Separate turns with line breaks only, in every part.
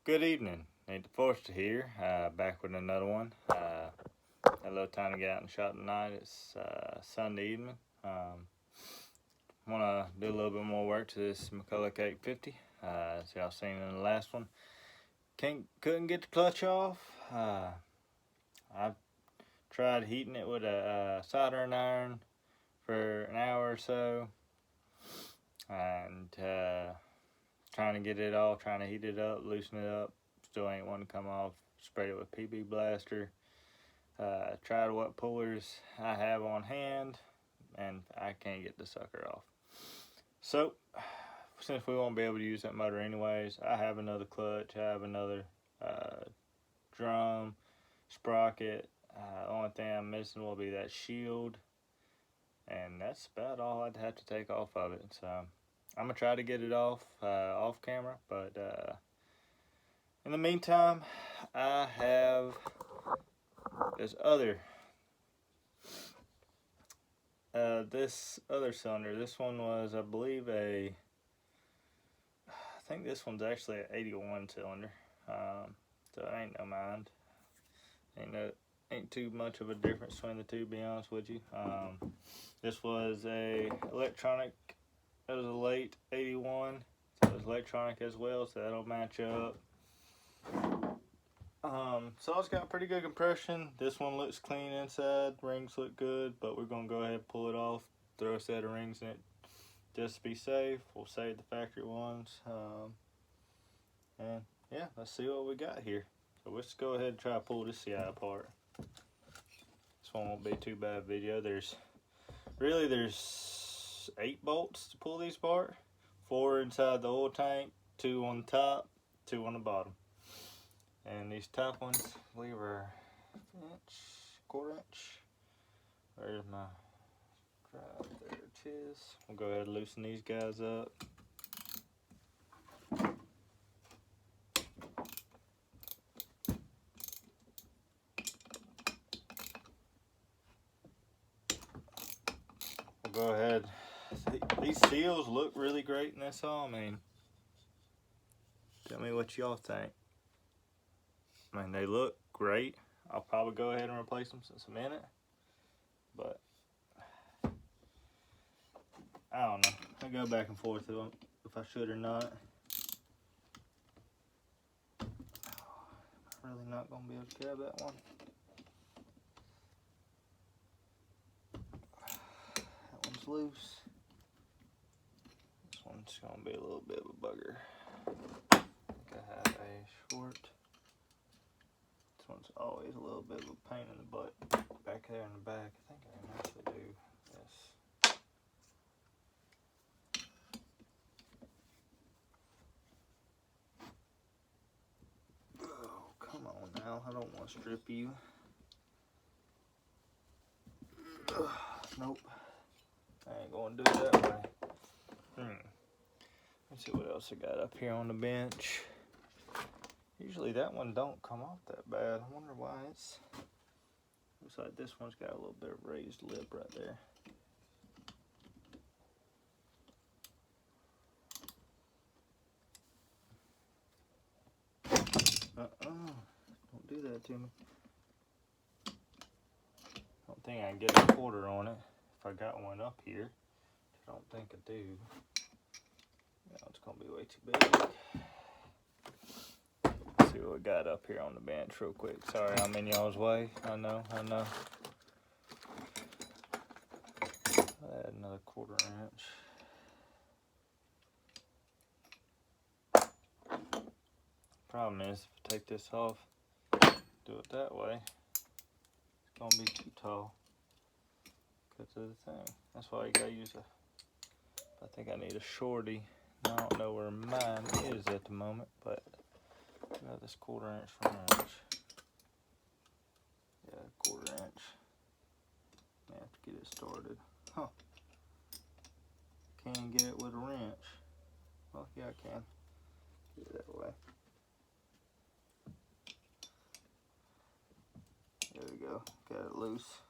Good evening. Nate the Forester here, back with another one. Had a little time to get out and shop tonight. It's Sunday evening. Want to do a little bit more work to this Mcculloch 850. As y'all seen in the last one, couldn't get the clutch off. I've tried heating it with a soldering iron for an hour or so, and trying to get it off, trying to heat it up, loosen it up. Still ain't wanting to come off. Sprayed it with PB Blaster. Tried what pullers I have on hand, and I can't get the sucker off. So, since we won't be able to use that motor anyways, I have another clutch. I have another drum, sprocket. The only thing I'm missing will be that shield, and that's about all I'd have to take off of it. So, I'm gonna try to get it off camera, but in the meantime, I have this other cylinder. This one was, I believe, I think this one's actually an 81 cylinder. So it ain't no mind. Ain't too much of a difference between the two, to be honest with you. This was a electronic. It was a late 81, so it was electronic as well, so that'll match up. So it's got pretty good compression. This one looks clean inside. Rings look good, but we're gonna go ahead and pull it off. Throw a set of rings in it just to be safe. We'll save the factory ones. And yeah, let's see what we got here. So let's go ahead and try to pull this CI apart. This one won't be too bad video. There's 8 bolts to pull these apart. 4 inside the oil tank, 2 on the top, 2 on the bottom. And these top ones, I believe, are quarter inch. There's my drive, there it is. We'll go ahead and loosen these guys up. We'll go ahead. These seals look really great in this saw. I mean, tell me what y'all think. I mean, they look great. I'll probably go ahead and replace them since I'm in it. But I don't know. I go back and forth with them if I should or not. I'm really not going to be able to grab that one. That one's loose. This one's going to be a little bit of a bugger. I think I have a short. This one's always a little bit of a pain in the butt back there in the back. I think I can actually do this. Oh, come on now. I don't want to strip you. Nope. I ain't going to do it that way. Let's see what else I got up here on the bench. Usually that one don't come off that bad. I wonder why. It's looks like this one's got a little bit of raised lip right there. Don't do that to me. I don't think I can get a quarter on it if I got one up here. I don't think I do. No, it's gonna be way too big. See what we got up here on the bench real quick. Sorry I'm in y'all's way. I know. I add another quarter inch. Problem is, if I take this off, do it that way, it's gonna be too tall. Because of the thing. That's why you gotta use I think I need a shorty. I don't know where mine is at the moment, but I got this quarter inch from inch. Yeah, quarter inch. I have to get it started. Huh. Can't get it with a wrench. Well, yeah, I can. Get it that way. There we go. Got it loose.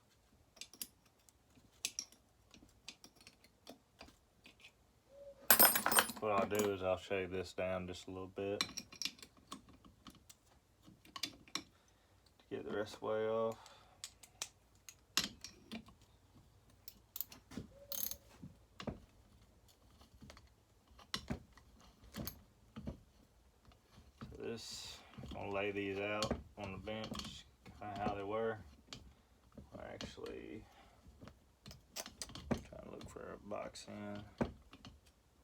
What I'll do is I'll shave this down just a little bit. get the rest of the way off. So this, I'm gonna lay these out on the bench, kind of how they were. Or actually, trying to look for a box in.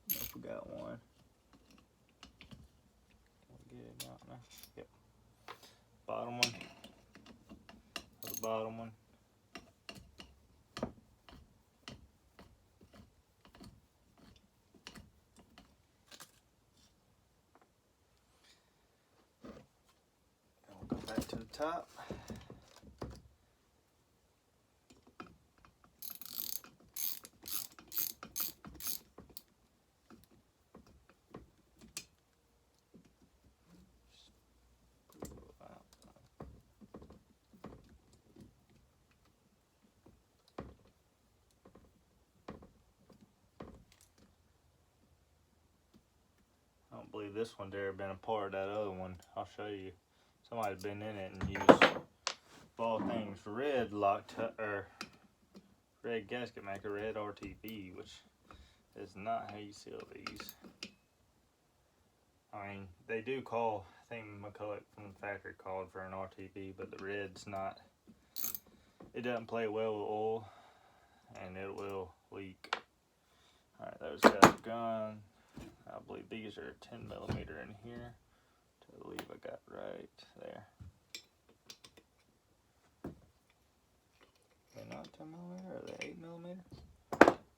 If we got one. Get it out now. Yep. Bottom one. The bottom one. And we'll go back to the top. I don't believe this one there been a part of that other one. I'll show you. Somebody's been in it and used, of all things, red or red gasket maker, red RTV, which is not how you seal these. I mean, they do call, I think Mcculloch from the factory called for an RTV, but the red's not, it doesn't play well with oil, and it will leak. Alright, those guys are gone. I believe these are 10mm in here. I believe I got right there. They're not 10mm, are they 8mm?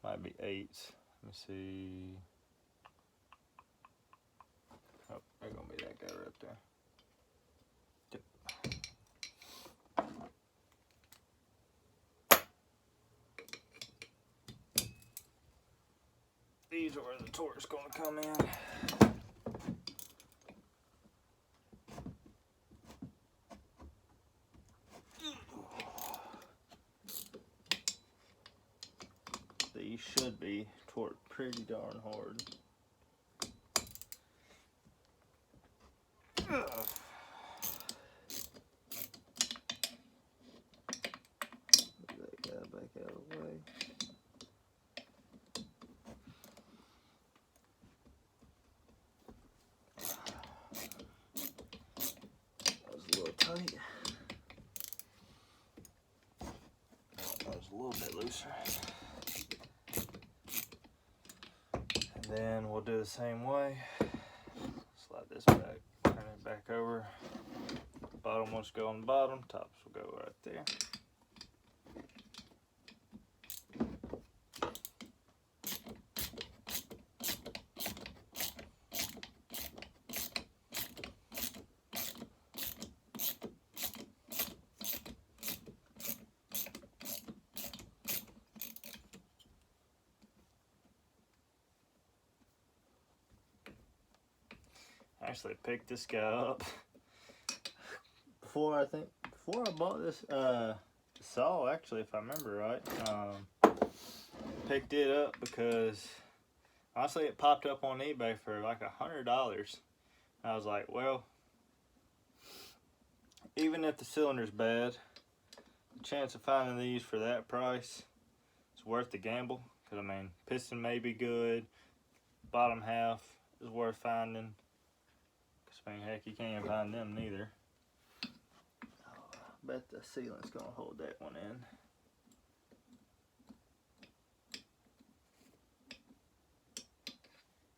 Might be 8s. Let me see. Oh, they're gonna be that guy right there. Yep. These are where the torque's gonna come in. These should be torqued pretty darn hard. Move that guy back out of the way. That was a little tight. That was a little bit looser. And then we'll do the same way. Slide this back, turn it back over. Bottom ones go on the bottom, tops will go right there. I actually picked this guy up before I bought this saw, actually, if I remember right. Picked it up because honestly it popped up on eBay for like $100. I was like, well, even if the cylinder's bad, the chance of finding these for that price is worth the gamble. Because I mean, piston may be good, bottom half is worth finding. Because I mean, heck, you can't even find them neither. I bet the sealant's gonna hold that one in.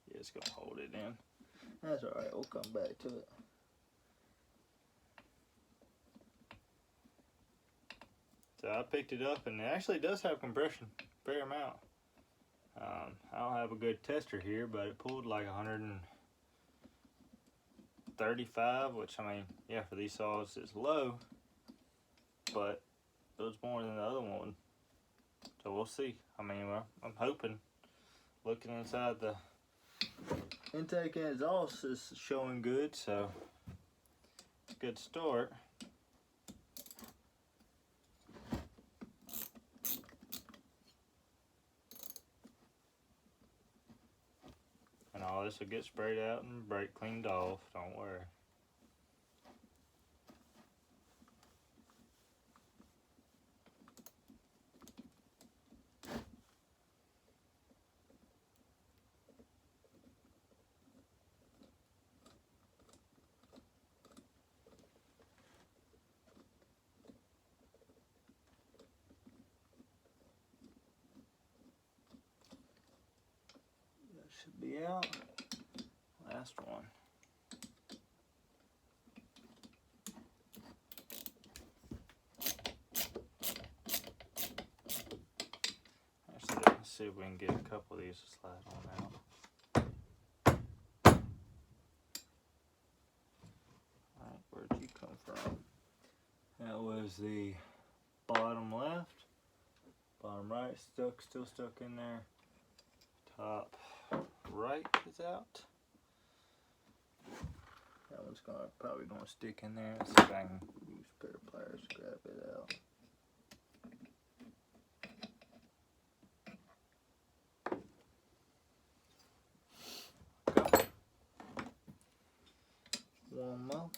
Yeah, it's gonna hold it in. That's alright, we'll come back to it. So I picked it up and it actually does have compression, fair amount. I don't have a good tester here, but it pulled like 135, which I mean, yeah, for these saws it's low, but it was more than the other one. So we'll see. I mean, I'm hoping, looking inside the intake and exhaust is showing good, so it's a good start. And all this will get sprayed out and brake cleaned off, don't worry. should be out. Last one. Let's see if we can get a couple of these to slide on out. Alright, where'd you come from? That was the bottom left. Bottom right still stuck in there. Top right is out. That one's probably gonna stick in there. Let's see if I can use a pair of pliers to grab it out. One more.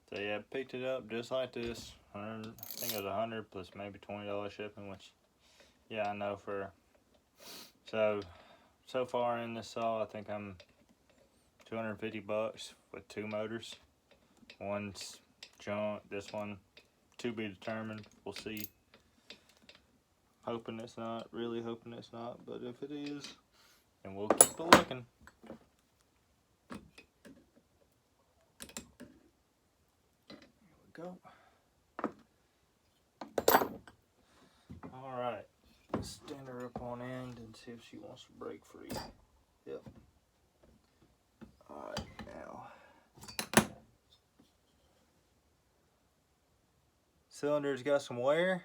So yeah, picked it up just like this. I think it was $100 plus maybe $20 shipping, which, yeah, I know for. So far in this saw, I think I'm $250 with 2 motors. One's junk. This one to be determined. We'll see. Hoping it's not. Really hoping it's not. But if it is, then we'll keep looking. Go. Alright, let's stand her up on end and see if she wants to break free. Yep. Alright, now. Cylinder's got some wear,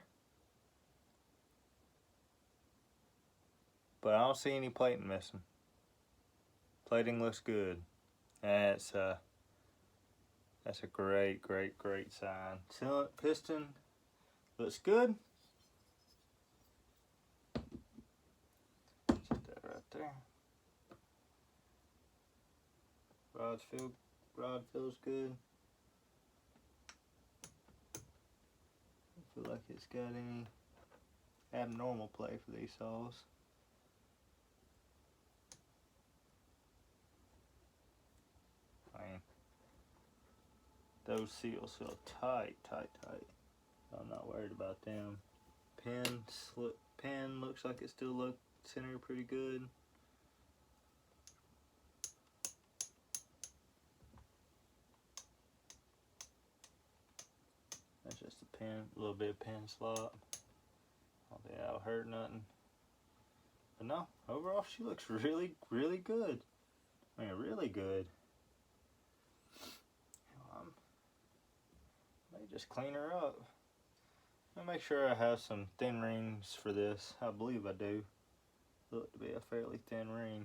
but I don't see any plating missing. Plating looks good. That's a great sign. Piston looks good. Set that right there. Rod feels good. Don't feel like it's got any abnormal play for these saws. Those seals feel tight. I'm not worried about them. Pen looks like it still looks centered pretty good. That's just a pen, a little bit of pen slop. I don't think that'll hurt nothing. But no, overall she looks really good. I mean, really good. Just clean her up. I'll make sure I have some thin rings for this. I believe I do. Look to be a fairly thin ring.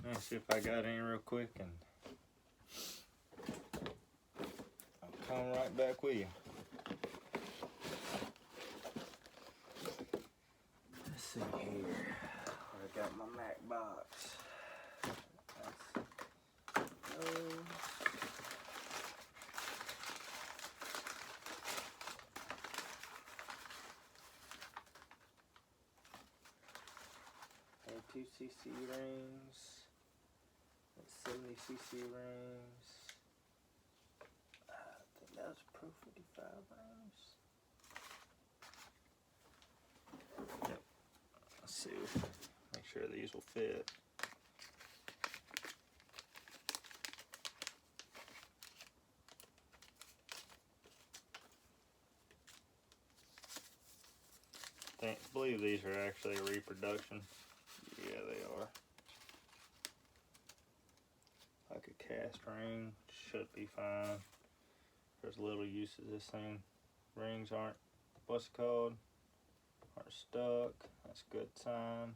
Let's see if I got any real quick, and I'll come right back with you. Let's see here. I got my Mac box. That's 2cc rings, that's 70cc rings. I think that was Pro 55 rings. Yep. Let's see. Make sure these will fit. I believe these are actually a reproduction. Yeah, they are. Like a cast ring, should be fine. There's little use of this thing. Rings aren't, what's it called? Aren't stuck. That's a good sign.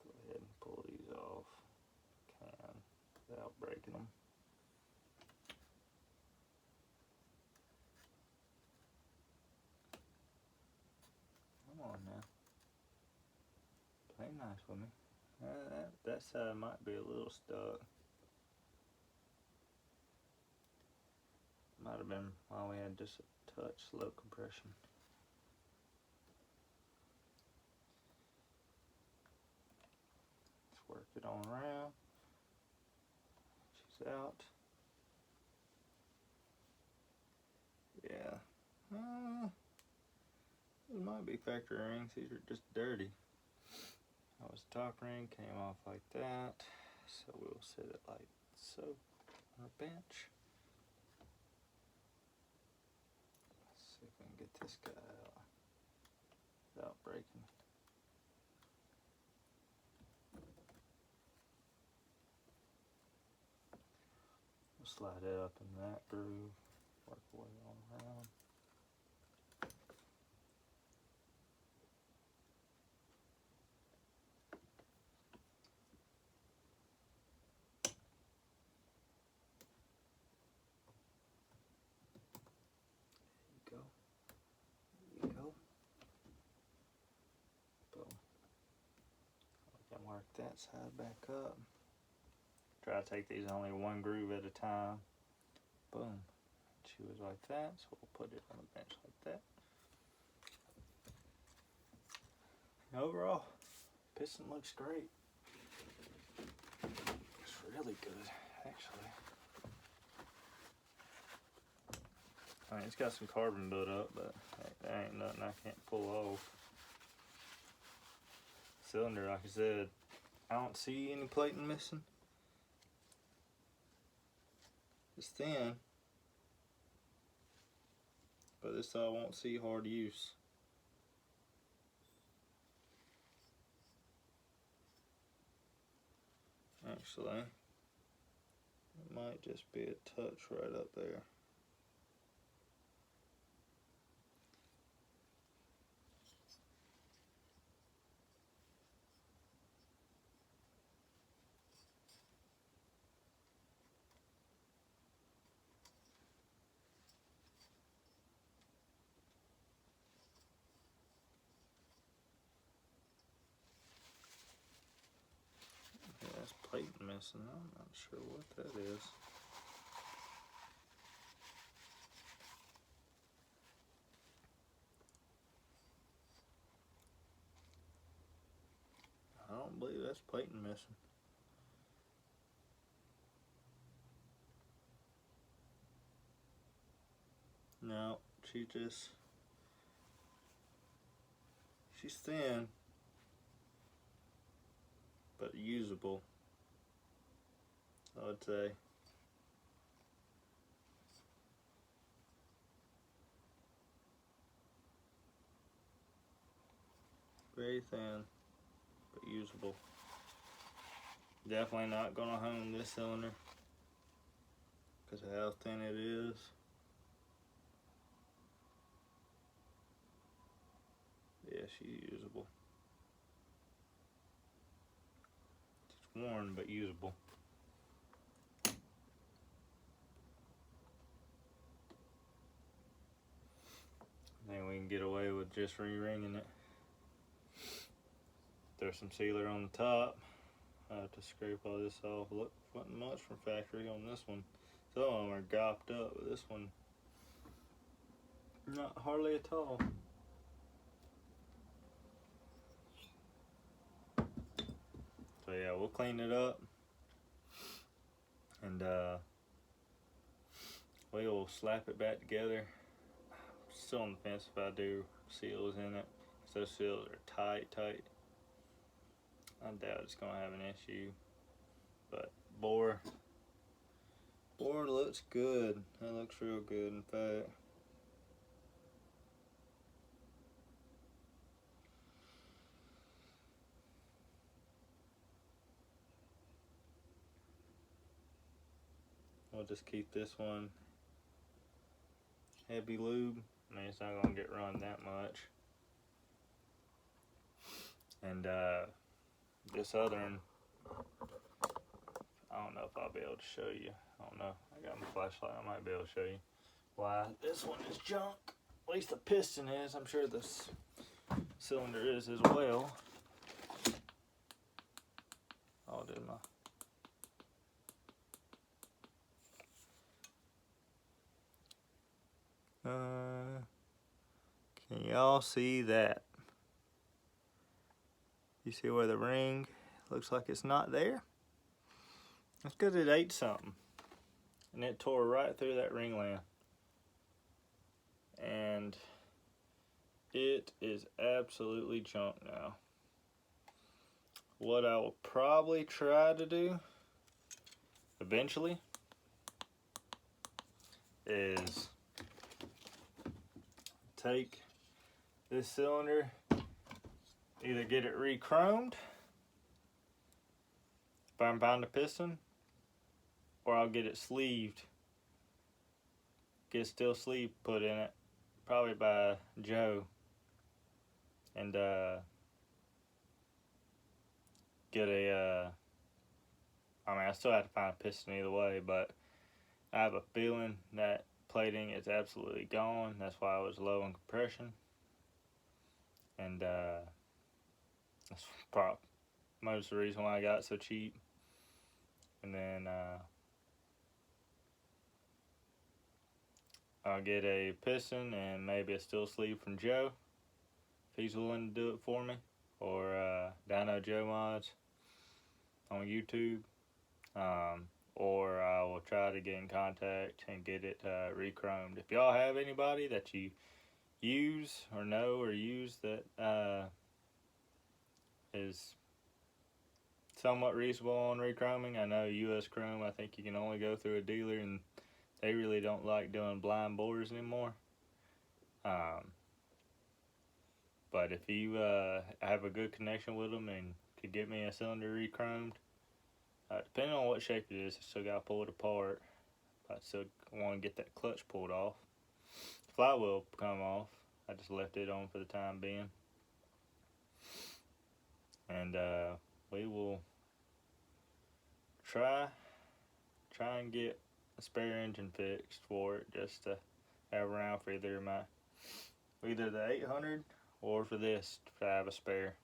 Go ahead and pull these off. Without breaking them. Come on now. Play nice with me. That side might be a little stuck. Might have been while we had just a touch low compression. It's working. it on around. She's out. Yeah. These might be factory rings. These are just dirty. That was the top ring, came off like that. So we'll set it like so on a bench. Let's see if we can get this guy out without breaking. We'll slide it up in that groove, work our way on around. Work that side back up. Try to take these only one groove at a time. Boom. She was like that, so we'll put it on the bench like that. Overall, piston looks great. Looks really good, actually. I mean, it's got some carbon built up, but that ain't nothing I can't pull off. Cylinder, like I said, I don't see any plating missing. It's thin, but this I won't see hard use. Actually, it might just be a touch right up there. Yeah, that's plate missing. I'm not sure what that is. I don't believe that's plating missing. No, she's thin, but usable, I would say. Very thin, but usable. Definitely not gonna hone this cylinder because of how thin it is. Yeah, she's usable. It's worn, but usable. Then we can get away with just re-ringing it. There's some sealer on the top. I have to scrape all this off. Look, wasn't much from factory on this one. Some of them are gopped up, but this one, not hardly at all. So yeah, we'll clean it up, and we'll slap it back together. Still on the fence if I do seals in it. Those seals are tight. I doubt it's gonna have an issue, but bore looks good. That looks real good, in fact. I'll just keep this one heavy lube. I mean, it's not gonna get run that much. And this other one, I don't know if I'll be able to show you. I don't know. I got my flashlight. I might be able to show you why this one is junk. At least the piston is. I'm sure this cylinder is as well. I'll do my... Can y'all see that? You see where the ring looks like it's not there. That's because it ate something. And it tore right through that ringland. And it is absolutely junk now. What I will probably try to do eventually is take this cylinder, either get it re-chromed if I can find a piston, or I'll get it sleeved, get steel sleeve put in it, probably by Joe, and get a I mean, I still have to find a piston either way, but I have a feeling that plating is absolutely gone. That's why I was low in compression, and that's probably most of the reason why I got it so cheap. And then I'll get a piston and maybe a steel sleeve from Joe if he's willing to do it for me, or Dyno Joe Mods on YouTube, or I will try to get in contact and get it re-chromed. If y'all have anybody that you use or know or use that is somewhat reasonable on re-chroming, I know US Chrome, I think you can only go through a dealer, and they really don't like doing blind bores anymore. But if you have a good connection with them and could get me a cylinder re-chromed, depending on what shape it is, I still got to pull it apart. I still want to get that clutch pulled off. Flywheel come off. I just left it on for the time being. And we will try and get a spare engine fixed for it, just to have around for either the 800 or for this to have a spare.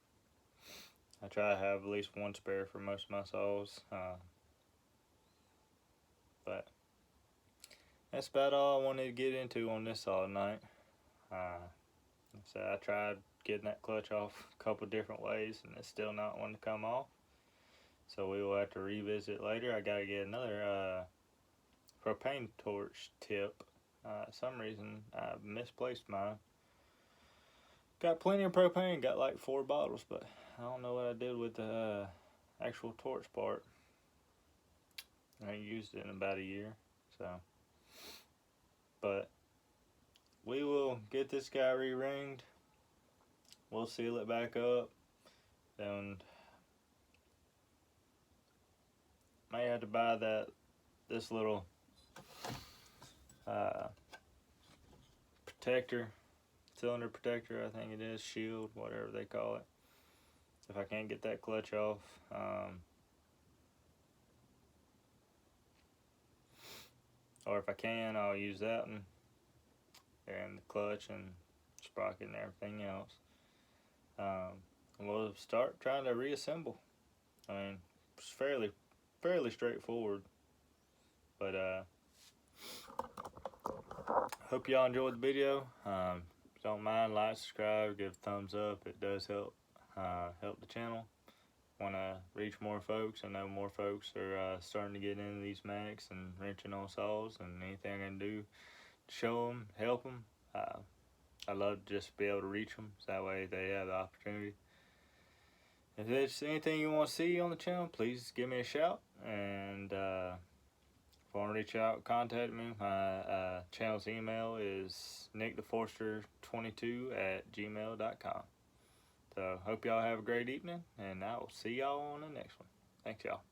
I try to have at least one spare for most of my saws, but that's about all I wanted to get into on this saw tonight. So I tried getting that clutch off a couple different ways, and it's still not wanting to come off. So we will have to revisit later. I gotta get another propane torch tip. Some reason I misplaced mine. Got plenty of propane, got like 4 bottles, but I don't know what I did with the actual torch part. I ain't used it in about a year, so. But we will get this guy re-ringed. We'll seal it back up, and may have to buy this little protector, cylinder protector, I think it is, shield, whatever they call it, if I can't get that clutch off. Or if I can, I'll use that one and the clutch and sprocket and everything else. We'll start trying to reassemble. I mean, it's fairly straightforward, but hope y'all enjoyed the video. If you don't mind, like, subscribe, give a thumbs up. It does help the channel. Want to reach more folks. I know more folks are starting to get into these mechs and wrenching on saws, and anything I can do to show them, help them. I love to just be able to reach them, so that way they have the opportunity. If there's anything you want to see on the channel, please give me a shout. And if you want to reach out, contact me. My channel's email is nicktheforester22@gmail.com. So hope y'all have a great evening, and I will see y'all on the next one. Thanks, y'all.